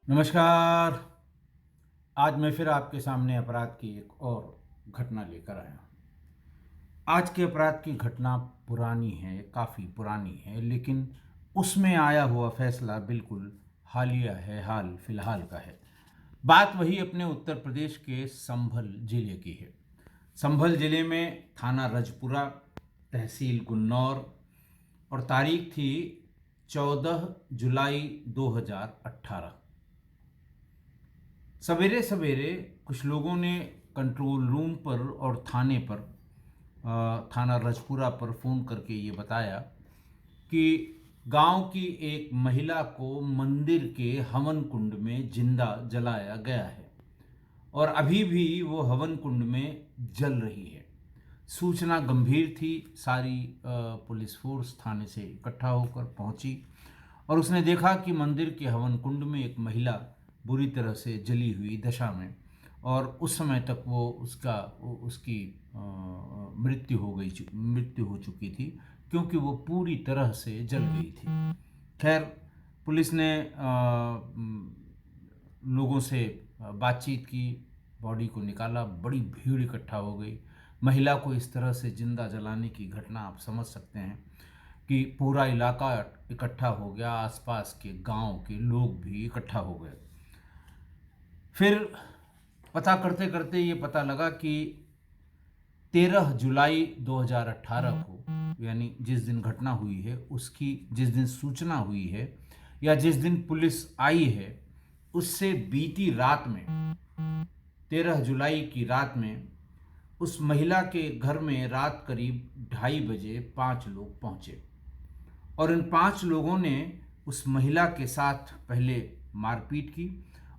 नमस्कार। आज मैं फिर आपके सामने अपराध की एक और घटना लेकर आया हूँ। आज के अपराध की घटना पुरानी है, काफ़ी पुरानी है, लेकिन उसमें आया हुआ फैसला बिल्कुल हालिया है, हाल फिलहाल का है। बात वही अपने उत्तर प्रदेश के संभल जिले की है। संभल जिले में थाना रजपुरा, तहसील गुन्नौर, और तारीख थी 14 जुलाई 2018। सवेरे सवेरे कुछ लोगों ने कंट्रोल रूम पर और थाने पर, थाना रजपुरा पर फ़ोन करके ये बताया कि गांव की एक महिला को मंदिर के हवन कुंड में जिंदा जलाया गया है और अभी भी वो हवन कुंड में जल रही है। सूचना गंभीर थी। सारी पुलिस फोर्स थाने से इकट्ठा होकर पहुंची और उसने देखा कि मंदिर के हवन कुंड में एक महिला बुरी तरह से जली हुई दशा में, और उस समय तक वो उसकी मृत्यु हो चुकी थी, क्योंकि वो पूरी तरह से जल गई थी। खैर, पुलिस ने लोगों से बातचीत की, बॉडी को निकाला, बड़ी भीड़ इकट्ठा हो गई। महिला को इस तरह से जिंदा जलाने की घटना आप समझ सकते हैं कि पूरा इलाका इकट्ठा हो गया, आसपास के गांव के लोग भी इकट्ठा हो गए। फिर पता करते करते ये पता लगा कि 13 जुलाई 2018 को, यानी जिस दिन घटना हुई है, उसकी जिस दिन सूचना हुई है या जिस दिन पुलिस आई है, उससे बीती रात में, 13 जुलाई की रात में, उस महिला के घर में रात करीब 2:30 बजे 5 लोग पहुंचे और इन 5 लोगों ने उस महिला के साथ पहले मारपीट की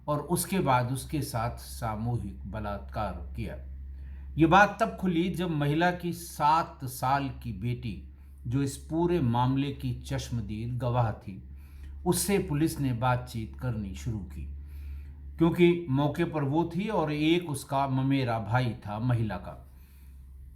और उसके बाद उसके साथ सामूहिक बलात्कार किया। ये बात तब खुली जब महिला की 7 साल की बेटी, जो इस पूरे मामले की चश्मदीद गवाह थी, उससे पुलिस ने बातचीत करनी शुरू की, क्योंकि मौके पर वो थी और एक उसका ममेरा भाई था महिला का।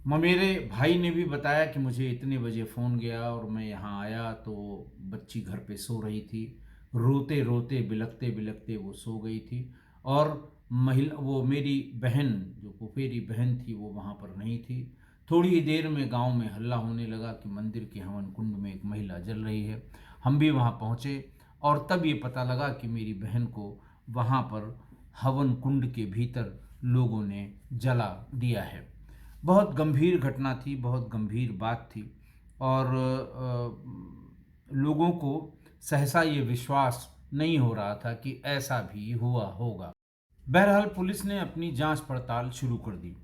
मेरे भाई ने भी बताया कि मुझे इतने बजे फ़ोन गया और मैं यहाँ आया तो बच्ची घर पे सो रही थी, रोते रोते बिलखते बिलखते वो सो गई थी, और महिला, वो मेरी बहन, जो फुफेरी बहन थी, वो वहाँ पर नहीं थी। थोड़ी ही देर में गांव में हल्ला होने लगा कि मंदिर के हवन कुंड में एक महिला जल रही है। हम भी वहाँ पहुँचे और तब ये पता लगा कि मेरी बहन को वहाँ पर हवन कुंड के भीतर लोगों ने जला दिया है। बहुत गंभीर घटना थी, बहुत गंभीर बात थी, और लोगों को सहसा ये विश्वास नहीं हो रहा था कि ऐसा भी हुआ होगा। बहरहाल पुलिस ने अपनी जांच पड़ताल शुरू कर दी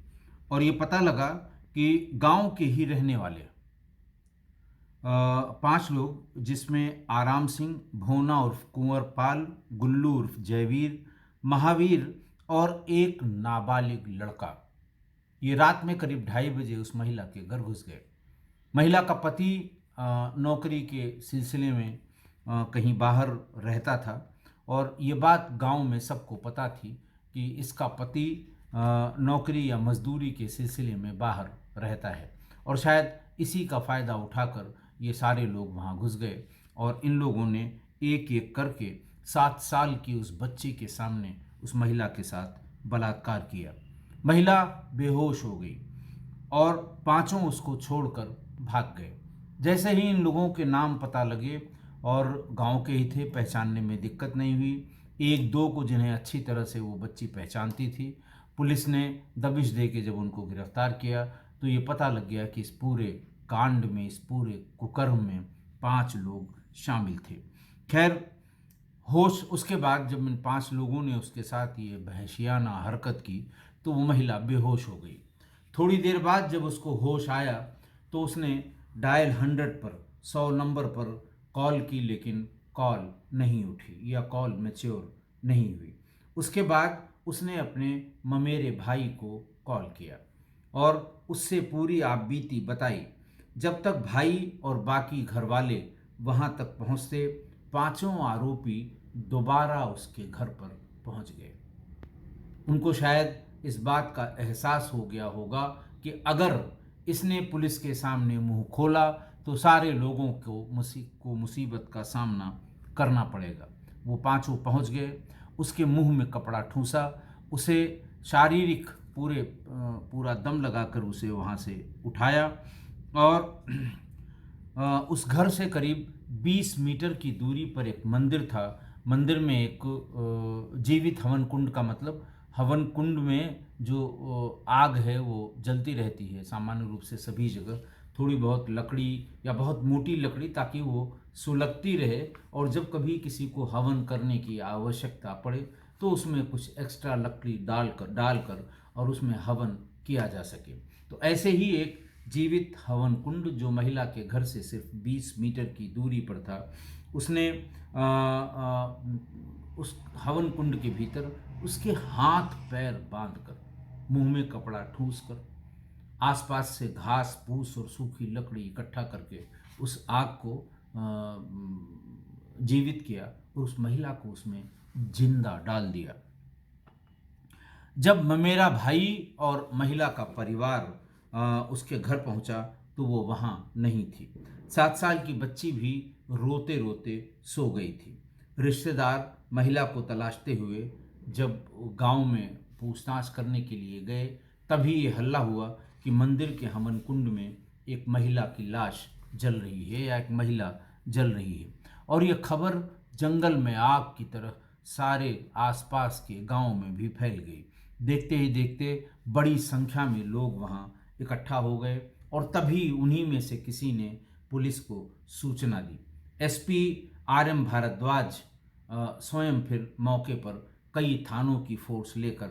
और ये पता लगा कि गांव के ही रहने वाले 5 लोग, जिसमें आराम सिंह, भोना उर्फ कुंवर पाल, गुल्लू उर्फ जयवीर, महावीर और एक नाबालिग लड़का, ये रात में करीब 2:30 बजे उस महिला के घर घुस गए। महिला का पति नौकरी के सिलसिले में कहीं बाहर रहता था और ये बात गांव में सबको पता थी कि इसका पति नौकरी या मजदूरी के सिलसिले में बाहर रहता है, और शायद इसी का फ़ायदा उठाकर ये सारे लोग वहाँ घुस गए और इन लोगों ने एक एक करके 7 साल की उस बच्ची के सामने उस महिला के साथ बलात्कार किया। महिला बेहोश हो गई और पांचों उसको छोड़कर भाग गए। जैसे ही इन लोगों के नाम पता लगे, और गांव के ही थे, पहचानने में दिक्कत नहीं हुई। एक दो को जिन्हें अच्छी तरह से वो बच्ची पहचानती थी, पुलिस ने दबिश दे के जब उनको गिरफ्तार किया तो ये पता लग गया कि इस पूरे कांड में, इस पूरे कुकर्म में 5 लोग शामिल थे। खैर, होश उसके बाद जब इन 5 लोगों ने उसके साथ ये वहशियाना हरकत की तो वो महिला बेहोश हो गई। थोड़ी देर बाद जब उसको होश आया तो उसने डायल 100 पर, 100 नंबर पर कॉल की, लेकिन कॉल नहीं उठी या कॉल मैच्योर नहीं हुई। उसके बाद उसने अपने ममेरे भाई को कॉल किया और उससे पूरी आपबीती बताई। जब तक भाई और बाकी घर वाले वहां तक पहुंचते, पांचों आरोपी दोबारा उसके घर पर पहुंच गए। उनको शायद इस बात का एहसास हो गया होगा कि अगर इसने पुलिस के सामने मुंह खोला तो सारे लोगों को मुसीबत का सामना करना पड़ेगा। वो पांचों पहुंच गए उसके मुंह में कपड़ा ठूंसा, उसे शारीरिक पूरा दम लगाकर उसे वहाँ से उठाया और उस घर से करीब 20 मीटर की दूरी पर एक मंदिर था। मंदिर में एक जीवित हवन कुंड का मतलब हवन कुंड में जो आग है वो जलती रहती है सामान्य रूप से सभी जगह, थोड़ी बहुत लकड़ी या बहुत मोटी लकड़ी, ताकि वो सुलगती रहे और जब कभी किसी को हवन करने की आवश्यकता पड़े तो उसमें कुछ एक्स्ट्रा लकड़ी डालकर और उसमें हवन किया जा सके। तो ऐसे ही एक जीवित हवन कुंड जो महिला के घर से सिर्फ 20 मीटर की दूरी पर था, उसने उस हवन कुंड के भीतर उसके हाथ पैर बांधकर, मुंह में कपड़ा ठूंसकर, आसपास से घास फूस और सूखी लकड़ी इकट्ठा करके उस आग को जीवित किया और उस महिला को उसमें जिंदा डाल दिया। जब ममेरा भाई और महिला का परिवार उसके घर पहुंचा तो वो वहां नहीं थी। 7 साल की बच्ची भी रोते रोते सो गई थी। रिश्तेदार महिला को तलाशते हुए जब गांव में पूछताछ करने के लिए गए, तभी ये हल्ला हुआ कि मंदिर के हवन कुंड में एक महिला की लाश जल रही है या एक महिला जल रही है। और ये खबर जंगल में आग की तरह सारे आसपास के गांव में भी फैल गई। देखते ही देखते बड़ी संख्या में लोग वहां इकट्ठा हो गए और तभी उन्हीं में से किसी ने पुलिस को सूचना दी। SP RM. भारद्वाज स्वयं फिर मौके पर कई थानों की फोर्स लेकर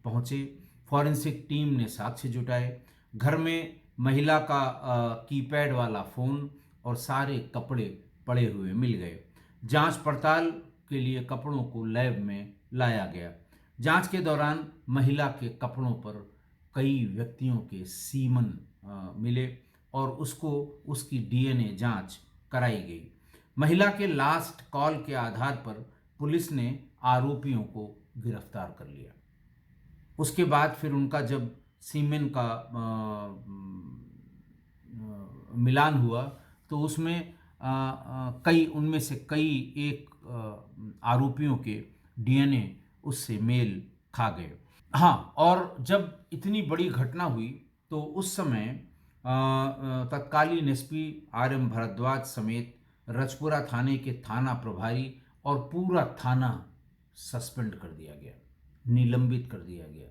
पहुंचे। फॉरेंसिक टीम ने साक्ष्य जुटाए। घर में महिला का कीपैड वाला फ़ोन और सारे कपड़े पड़े हुए मिल गए। जांच पड़ताल के लिए कपड़ों को लैब में लाया गया। जांच के दौरान महिला के कपड़ों पर कई व्यक्तियों के सीमन मिले और उसकी डीएनए जांच कराई गई। महिला के लास्ट कॉल के आधार पर पुलिस ने आरोपियों को गिरफ्तार कर लिया। उसके बाद फिर उनका जब सीमेन का मिलान हुआ तो उसमें कई उनमें से कई एक आरोपियों के डीएनए उससे मेल खा गए। हाँ, और जब इतनी बड़ी घटना हुई तो उस समय तत्कालीन एसपी आर.एम. भारद्वाज समेत रजपुरा थाने के थाना प्रभारी और पूरा थाना सस्पेंड कर दिया गया, निलंबित कर दिया गया,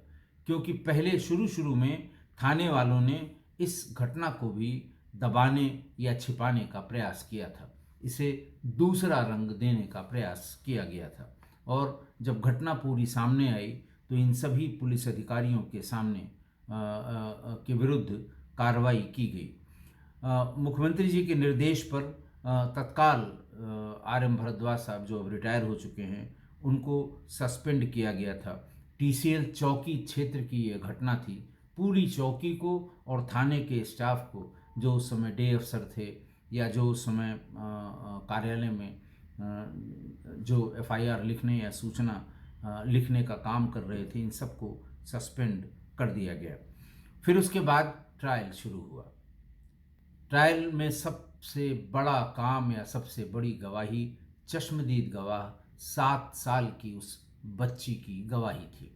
क्योंकि पहले शुरू में थाने वालों ने इस घटना को भी दबाने या छिपाने का प्रयास किया था। इसे दूसरा रंग देने का प्रयास किया गया था और जब घटना पूरी सामने आई तो इन सभी पुलिस अधिकारियों के सामने के विरुद्ध कार्रवाई की गई। मुख्यमंत्री जी के निर्देश पर तत्काल आर.एम. भारद्वाज साहब जो अब रिटायर हो चुके हैं उनको सस्पेंड किया गया था। टीसीएल चौकी क्षेत्र की ये घटना थी। पूरी चौकी को और थाने के स्टाफ को, जो उस समय डे अफसर थे या जो उस समय कार्यालय में जो एफआईआर लिखने या सूचना लिखने का काम कर रहे थे, इन सबको सस्पेंड कर दिया गया। फिर उसके बाद ट्रायल शुरू हुआ। ट्रायल में सबसे बड़ा काम या सबसे बड़ी गवाही चश्मदीद गवाह 7 साल की उस बच्ची की गवाही थी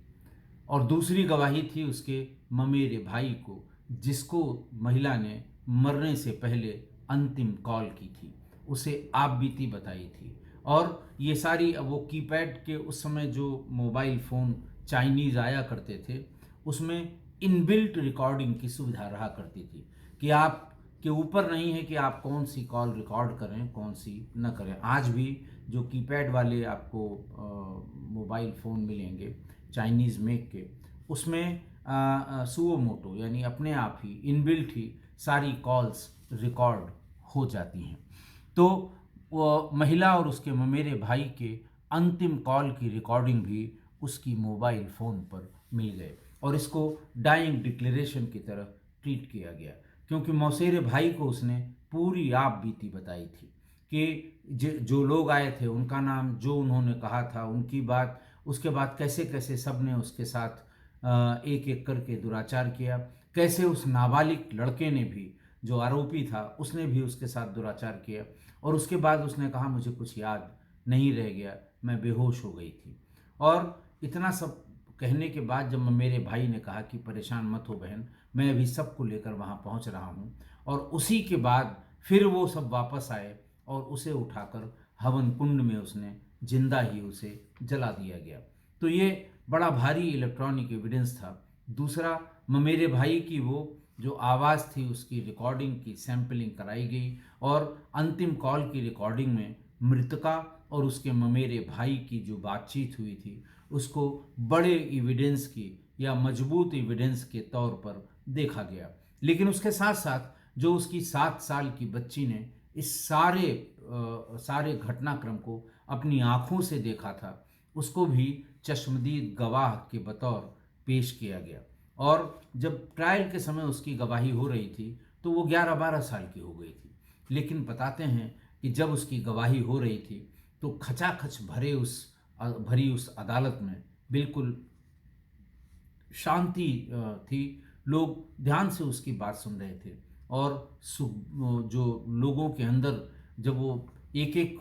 और दूसरी गवाही थी उसके ममेरे भाई को, जिसको महिला ने मरने से पहले अंतिम कॉल की थी, उसे आप बीती बताई थी। और ये सारी वो कीपैड के उस समय जो मोबाइल फ़ोन चाइनीज़ आया करते थे उसमें इनबिल्ट रिकॉर्डिंग की सुविधा रहा करती थी कि आप के ऊपर नहीं है कि आप कौन सी कॉल रिकॉर्ड करें कौन सी न करें। आज भी जो कीपैड वाले आपको मोबाइल फ़ोन मिलेंगे चाइनीज़ मेक के, उसमें सुओ मोटो यानी अपने आप ही इनबिल्ट ही सारी कॉल्स रिकॉर्ड हो जाती हैं। तो वो महिला और उसके ममेरे भाई के अंतिम कॉल की रिकॉर्डिंग भी उसकी मोबाइल फ़ोन पर मिल गए और इसको डाइंग डिक्लेरेशन की तरह ट्रीट किया गया, क्योंकि मौसेरे भाई को उसने पूरी आप बीती बताई थी कि जो लोग आए थे उनका नाम, जो उन्होंने कहा था, उनकी बात, उसके बाद कैसे कैसे सब ने उसके साथ एक एक करके दुराचार किया, कैसे उस नाबालिग लड़के ने भी, जो आरोपी था, उसने भी उसके साथ दुराचार किया और उसके बाद उसने कहा मुझे कुछ याद नहीं रह गया, मैं बेहोश हो गई थी। और इतना सब कहने के बाद जब मेरे भाई ने कहा कि परेशान मत हो बहन, मैं अभी सबको लेकर वहाँ पहुँच रहा हूँ, और उसी के बाद फिर वो सब वापस आए और उसे उठाकर हवन कुंड में उसने जिंदा ही उसे जला दिया गया। तो ये बड़ा भारी इलेक्ट्रॉनिक एविडेंस था। दूसरा, मेरे भाई की वो जो आवाज़ थी उसकी रिकॉर्डिंग की सैम्पलिंग कराई गई, और अंतिम कॉल की रिकॉर्डिंग में मृतका और उसके ममेरे भाई की जो बातचीत हुई थी उसको बड़े एविडेंस की या मजबूत एविडेंस के तौर पर देखा गया। लेकिन उसके साथ साथ जो उसकी 7 साल की बच्ची ने इस सारे घटनाक्रम को अपनी आंखों से देखा था, उसको भी चश्मदीद गवाह के बतौर पेश किया गया। और जब ट्रायल के समय उसकी गवाही हो रही थी तो वो 11-12 साल की हो गई थी। लेकिन बताते हैं कि जब उसकी गवाही हो रही थी तो खचाखच भरी उस अदालत में बिल्कुल शांति थी। लोग ध्यान से उसकी बात सुन रहे थे, और जो लोगों के अंदर जब वो एक एक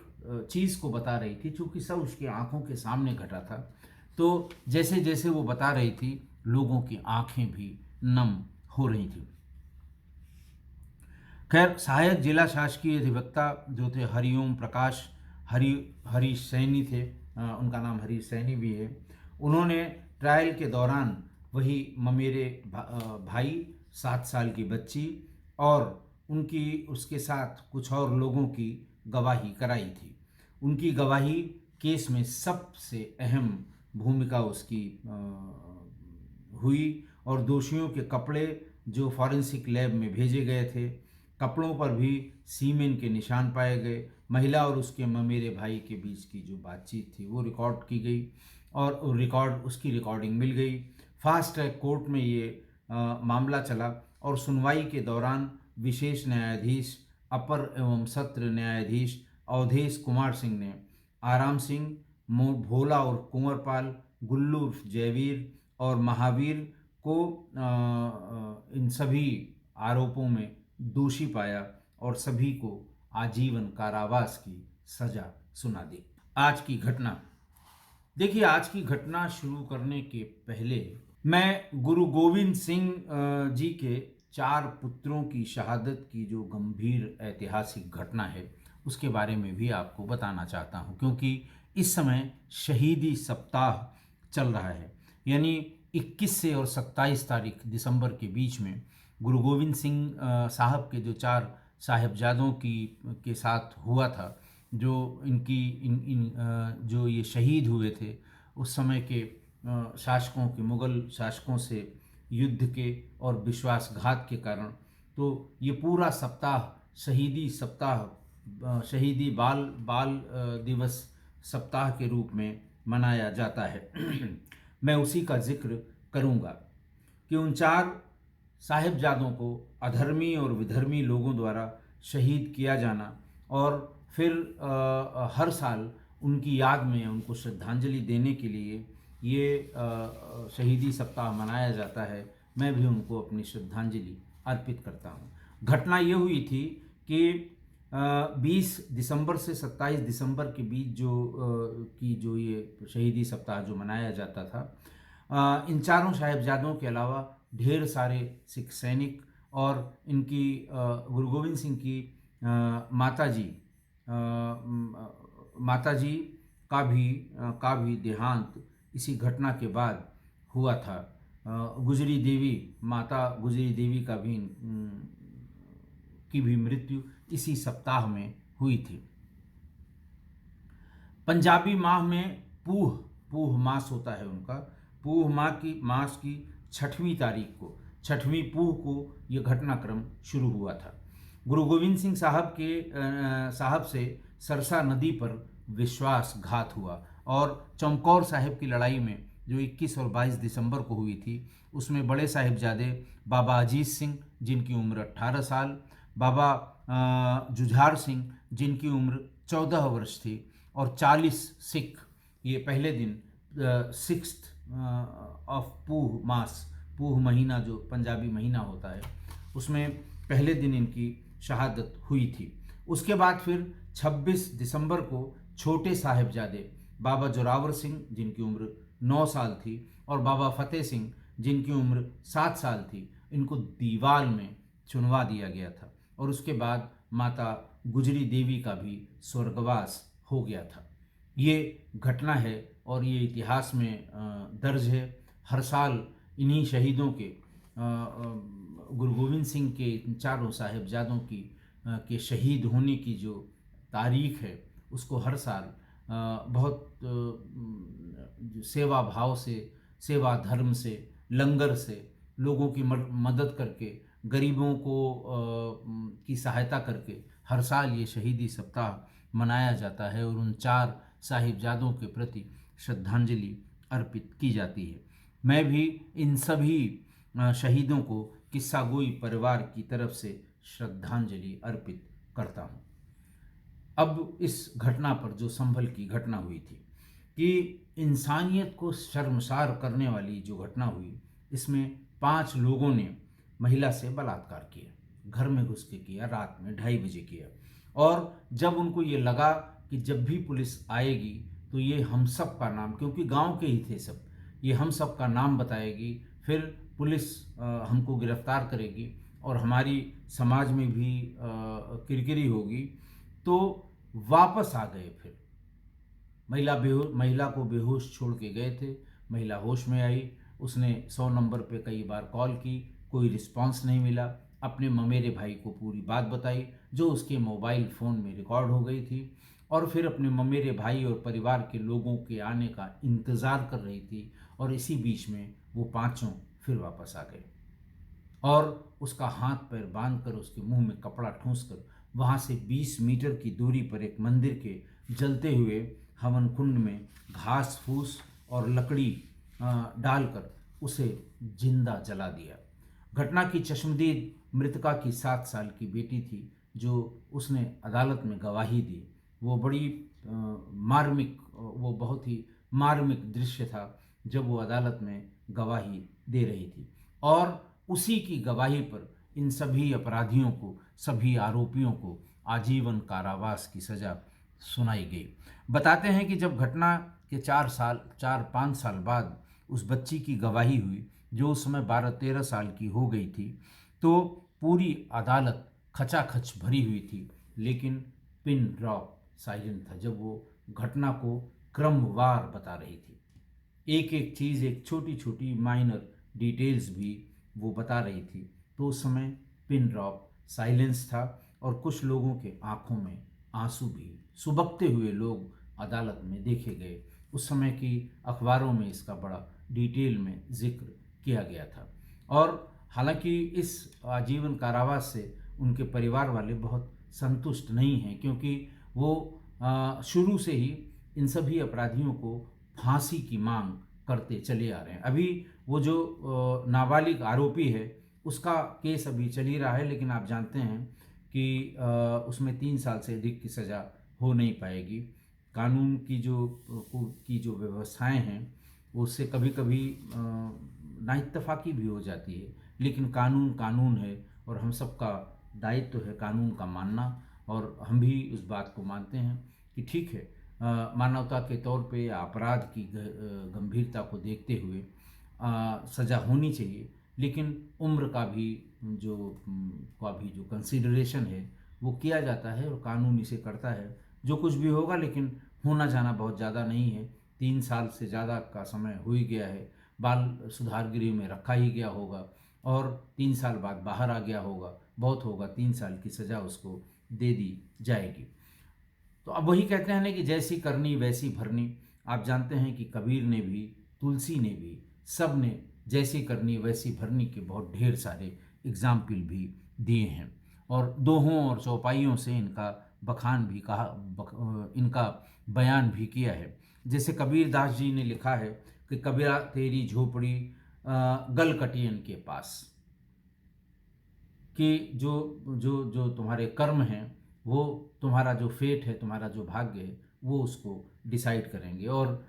चीज़ को बता रही थी, चूँकि सब उसकी आंखों के सामने घटा था, तो जैसे जैसे वो बता रही थी लोगों की आंखें भी नम हो रही थी। खैर, सहायक जिला शासकीय अधिवक्ता जो थे हरिओम प्रकाश हरीश सैनी थे, उनका नाम हरीश सैनी भी है। उन्होंने ट्रायल के दौरान वही ममेरे भाई, 7 साल की बच्ची और उसके साथ कुछ और लोगों की गवाही कराई थी। उनकी गवाही केस में सबसे अहम भूमिका उसकी हुई, और दोषियों के कपड़े जो फॉरेंसिक लैब में भेजे गए थे, कपड़ों पर भी सीमेन के निशान पाए गए। महिला और उसके ममेरे भाई के बीच की जो बातचीत थी वो रिकॉर्ड की गई, और उसकी रिकॉर्डिंग मिल गई। फास्ट ट्रैक कोर्ट में ये मामला चला, और सुनवाई के दौरान विशेष न्यायाधीश अपर एवं सत्र न्यायाधीश अवधेश कुमार सिंह ने आराम सिंह, भोला और कुंवरपाल, गुल्लू उर्फ जयवीर और महावीर को इन सभी आरोपों में दोषी पाया और सभी को आजीवन कारावास की सजा सुना दी। आज की घटना देखिए, आज की घटना शुरू करने के पहले मैं गुरु गोविंद सिंह जी के 4 पुत्रों की शहादत की जो गंभीर ऐतिहासिक घटना है उसके बारे में भी आपको बताना चाहता हूं, क्योंकि इस समय शहीदी सप्ताह चल रहा है। यानी 21 से और 27 तारीख दिसंबर के बीच में गुरु गोविंद सिंह साहब के जो 4 साहिबजादों के साथ हुआ था, जो जो ये शहीद हुए थे उस समय के शासकों के, मुग़ल शासकों से युद्ध के और विश्वासघात के कारण। तो ये पूरा सप्ताह शहीदी सप्ताह, शहीदी बाल दिवस सप्ताह के रूप में मनाया जाता है। मैं उसी का जिक्र करूंगा कि उन 4 साहिबजादों को अधर्मी और विधर्मी लोगों द्वारा शहीद किया जाना, और फिर हर साल उनकी याद में उनको श्रद्धांजलि देने के लिए ये शहीदी सप्ताह मनाया जाता है। मैं भी उनको अपनी श्रद्धांजलि अर्पित करता हूँ। घटना ये हुई थी कि 20 दिसंबर से 27 दिसंबर के बीच जो ये शहीदी सप्ताह जो मनाया जाता था, इन 4 साहिबजादों के अलावा ढेर सारे सिख सैनिक और इनकी गुरु गोविंद सिंह की माताजी का भी देहांत इसी घटना के बाद हुआ था। माता गुजरी देवी की भी मृत्यु इसी सप्ताह में हुई थी। पंजाबी माह में पूह मास होता है उनका। पूह मास की 6वीं तारीख को, 6वीं पूह को यह घटनाक्रम शुरू हुआ था। गुरु गोविंद सिंह साहब से सरसा नदी पर विश्वासघात हुआ, और चमकौर साहिब की लड़ाई में जो 21 और 22 दिसंबर को हुई थी उसमें बड़े साहिबजादे बाबा अजीत सिंह जिनकी उम्र 18 साल, बाबा जुझार सिंह जिनकी उम्र 14 वर्ष थी, और 40 सिख ये पहले दिन 6th ऑफ पूह महीना जो पंजाबी महीना होता है उसमें पहले दिन इनकी शहादत हुई थी। उसके बाद फिर 26 दिसंबर को छोटे साहिबजादे बाबा जोरावर सिंह जिनकी उम्र 9 साल थी और बाबा फतेह सिंह जिनकी उम्र 7 साल थी, इनको दीवाल में चुनवा दिया गया था और उसके बाद माता गुजरी देवी का भी स्वर्गवास हो गया था। ये घटना है और ये इतिहास में दर्ज है। हर साल इन्हीं शहीदों के गुरु गोविंद सिंह के इन चारों साहिबजादों की के शहीद होने की जो तारीख है उसको हर साल बहुत सेवा भाव से, सेवा धर्म से, लंगर से, लोगों की मदद करके, गरीबों को की सहायता करके हर साल ये शहीदी सप्ताह मनाया जाता है और उन चार साहिबजादों के प्रति श्रद्धांजलि अर्पित की जाती है। मैं भी इन सभी शहीदों को किस्सा गोई परिवार की तरफ से श्रद्धांजलि अर्पित करता हूँ। अब इस घटना पर, जो संभल की घटना हुई थी, कि इंसानियत को शर्मसार करने वाली जो घटना हुई, इसमें 5 लोगों ने महिला से बलात्कार किया, घर में घुस के किया, रात में 2:30 बजे किया। और जब उनको ये लगा कि जब भी पुलिस आएगी तो ये हम सब का नाम, क्योंकि गांव के ही थे सब, ये हम सब का नाम बताएगी, फिर पुलिस हमको गिरफ्तार करेगी और हमारी समाज में भी किरकिरी होगी, तो वापस आ गए। फिर महिला को बेहोश छोड़ के गए थे। महिला होश में आई, उसने 100 नंबर पे कई बार कॉल की, कोई रिस्पांस नहीं मिला। अपने ममेरे भाई को पूरी बात बताई जो उसके मोबाइल फ़ोन में रिकॉर्ड हो गई थी, और फिर अपने ममेरे भाई और परिवार के लोगों के आने का इंतज़ार कर रही थी। और इसी बीच में वो पांचों फिर वापस आ गए और उसका हाथ पैर बांधकर, उसके मुंह में कपड़ा ठूंसकर वहाँ से 20 मीटर की दूरी पर एक मंदिर के जलते हुए हवन कुंड में घास फूस और लकड़ी डालकर उसे जिंदा जला दिया। घटना की चश्मदीद मृतका की 7 साल की बेटी थी, जो उसने अदालत में गवाही दी। वो वो बहुत ही मार्मिक दृश्य था जब वो अदालत में गवाही दे रही थी, और उसी की गवाही पर इन सभी अपराधियों को, सभी आरोपियों को आजीवन कारावास की सज़ा सुनाई गई। बताते हैं कि जब घटना के 4-5 साल बाद उस बच्ची की गवाही हुई, जो उस समय 12-13 साल की हो गई थी, तो पूरी अदालत खचाखच भरी हुई थी, लेकिन पिन ड्रॉप साइलेंट था जब वो घटना को क्रमवार बता रही थी। एक एक चीज़, एक छोटी छोटी माइनर डिटेल्स भी वो बता रही थी। तो उस समय पिन ड्रॉप साइलेंस था और कुछ लोगों के आंखों में आंसू भी सुबकते हुए लोग अदालत में देखे गए। उस समय की अखबारों में इसका बड़ा डिटेल में जिक्र किया गया था। और हालांकि इस आजीवन कारावास से उनके परिवार वाले बहुत संतुष्ट नहीं हैं, क्योंकि वो शुरू से ही इन सभी अपराधियों को फांसी की मांग करते चले आ रहे हैं। अभी वो जो नाबालिग आरोपी है उसका केस अभी चल ही रहा है, लेकिन आप जानते हैं कि उसमें 3 साल से अधिक की सज़ा हो नहीं पाएगी। कानून की जो व्यवस्थाएं हैं उससे कभी कभी नाइत्तफाकी भी हो जाती है, लेकिन कानून कानून है और हम सबका दायित्व है कानून का मानना। और हम भी उस बात को मानते हैं कि ठीक है, मानवता के तौर पे या अपराध की गंभीरता को देखते हुए सज़ा होनी चाहिए, लेकिन उम्र का भी जो कंसिडरेशन है वो किया जाता है और कानून इसे करता है। जो कुछ भी होगा, लेकिन होना जाना बहुत ज़्यादा नहीं है। 3 साल से ज़्यादा का समय हो ही गया है। बाल सुधार गृह में रखा ही गया होगा और 3 साल बाद बाहर आ गया होगा। बहुत होगा 3 साल की सज़ा उसको दे दी जाएगी। तो अब वही कहते हैं ना कि जैसी करनी वैसी भरनी। आप जानते हैं कि कबीर ने भी, तुलसी ने भी, सब ने जैसी करनी वैसी भरनी के बहुत ढेर सारे एग्जाम्पल भी दिए हैं और दोहों और चौपाइयों से इनका बखान भी कहा, इनका बयान भी किया है। जैसे कबीर दास जी ने लिखा है कि कबीरा तेरी झोपड़ी गलकटियन के पास, कि जो जो जो तुम्हारे कर्म हैं, वो तुम्हारा जो फेट है, तुम्हारा जो भाग्य है, वो उसको डिसाइड करेंगे। और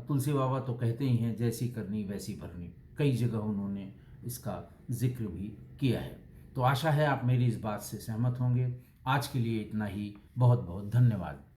तुलसी बाबा तो कहते ही हैं जैसी करनी वैसी भरनी। कई जगह उन्होंने इसका जिक्र भी किया है। तो आशा है आप मेरी इस बात से सहमत होंगे। आज के लिए इतना ही। बहुत बहुत धन्यवाद।